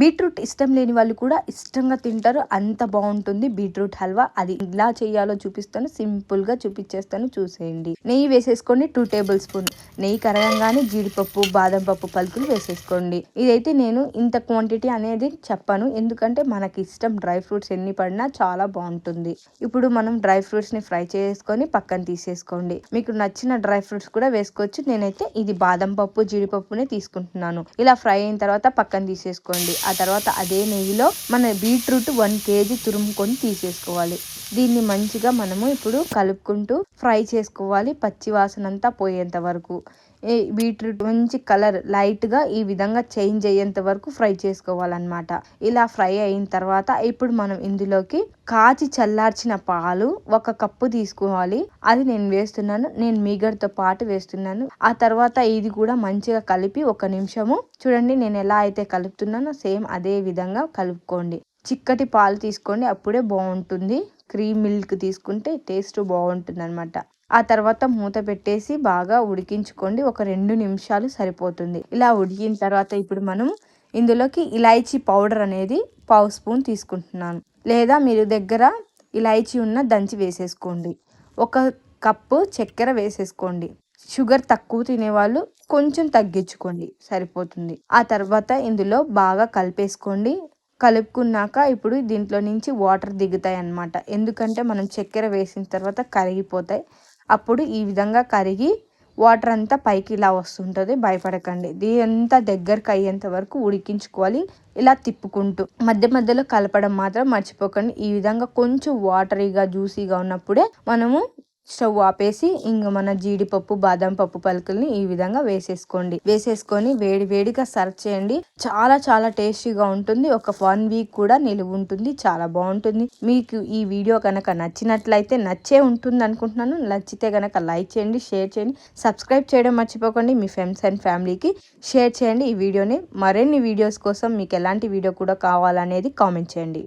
Beetroot ఇష్టం లేని వాళ్ళు కూడా ఇష్టంగా తింటారు, అంత బాగుంటుంది బీట్రూట్ హల్వా. అది ఇలా చేయాలో చూపిస్తాను, సింపుల్ గా చూపించేస్తాను, చూసేయండి. నెయ్యి వేసేసుకోండి 2 టేబుల్ స్పూన్. నెయ్యి కరగంగానే జీడిపప్పు బాదం పప్పు పలుకులు వేసేసుకోండి. ఇదైతే నేను ఇంత క్వాంటిటీ అనేది చెప్పాను, ఎందుకంటే మనకి ఇష్టం డ్రై ఫ్రూట్స్ ఎన్ని పడినా చాలా బాగుంటుంది. ఇప్పుడు మనం డ్రై ఫ్రూట్స్ ని ఫ్రై చేసుకొని పక్కన తీసేసుకోండి. మీకు నచ్చిన డ్రై ఫ్రూట్స్ కూడా వేసుకోవచ్చు. నేనైతే ఇది బాదం పప్పు జీడిపప్పునే తీసుకుంటున్నాను. ఇలా ఫ్రై అయిన తర్వాత పక్కన తీసేసుకోండి. ఆ తర్వాత అదే నెయ్యిలో మన బీట్రూట్ 1 కేజీ తురుముకొని తీసేసుకోవాలి. దీన్ని మంచిగా మనము ఇప్పుడు కలుపుకుంటూ ఫ్రై చేసుకోవాలి, పచ్చి వాసన అంతా పోయేంత వరకు. బీట్రూట్ మంచి కలర్ లైట్ గా ఈ విధంగా చేంజ్ అయ్యేంత వరకు ఫ్రై చేసుకోవాలన్నమాట. ఇలా ఫ్రై అయిన తర్వాత ఇప్పుడు మనం ఇందులోకి కాచి చల్లార్చిన పాలు 1 కప్పు తీసుకోవాలి. అది నేను వేస్తున్నాను, నేను మీగడతో పాటు వేస్తున్నాను. ఆ తర్వాత ఇది కూడా మంచిగా కలిపి 1 నిమిషము చూడండి, నేను ఎలా అయితే కలుపుతున్నానో సేమ్ అదే విధంగా కలుపుకోండి. చిక్కటి పాలు తీసుకోండి, అప్పుడే బాగుంటుంది. క్రీమ్ మిల్క్ తీసుకుంటే టేస్ట్ బాగుంటుంది అనమాట. ఆ తర్వాత మూత పెట్టేసి బాగా ఉడికించుకోండి. 2 నిమిషాలు సరిపోతుంది. ఇలా ఉడికిన తర్వాత ఇప్పుడు మనం ఇందులోకి ఇలాచీ పౌడర్ అనేది 1/2 స్పూన్ తీసుకుంటున్నాను, లేదా మీరు దగ్గర ఇలాచీ ఉన్న దంచి వేసేసుకోండి. 1 కప్పు చక్కెర వేసేసుకోండి. షుగర్ తక్కువ తినేవాళ్ళు కొంచెం తగ్గించుకోండి, సరిపోతుంది. ఆ తర్వాత ఇందులో బాగా కలిపేసుకోండి. కలుపుకున్నాక ఇప్పుడు దీంట్లో నుంచి వాటర్ దిగుతాయి అన్నమాట, ఎందుకంటే మనం చక్కెర వేసిన తర్వాత కరిగిపోతాయి. అప్పుడు ఈ విధంగా కరిగి వాటర్ అంతా పైకి ఇలా వస్తుంటుంది, భయపడకండి. దీంతా దగ్గరకు అయ్యేంత వరకు ఉడికించుకోవాలి. ఇలా తిప్పుకుంటూ మధ్య మధ్యలో కలపడం మాత్రం మర్చిపోకండి. ఈ విధంగా కొంచెం వాటరీగా జ్యూసీగా ఉన్నప్పుడే మనము స్టవ్ ఆపేసి ఇంక మన జీడిపప్పు బాదం పప్పు పలుకుల్ని ఈ విధంగా వేసేసుకొని వేడి వేడిగా సర్వ్ చేయండి. చాలా చాలా టేస్టీగా ఉంటుంది. ఒక 1 వీక్ కూడా నిలువ ఉంటుంది, చాలా బాగుంటుంది. మీకు ఈ వీడియో కనుక నచ్చినట్లయితే నచ్చే ఉంటుంది అనుకుంటున్నాను. నచ్చితే కనుక లైక్ చేయండి, షేర్ చేయండి, సబ్స్క్రైబ్ చేయడం మర్చిపోకండి. మీ ఫ్రెండ్స్ అండ్ ఫ్యామిలీకి షేర్ చేయండి ఈ వీడియోని. మరిన్ని వీడియోస్ కోసం మీకు ఎలాంటి వీడియో కూడా కావాలనేది కామెంట్ చేయండి.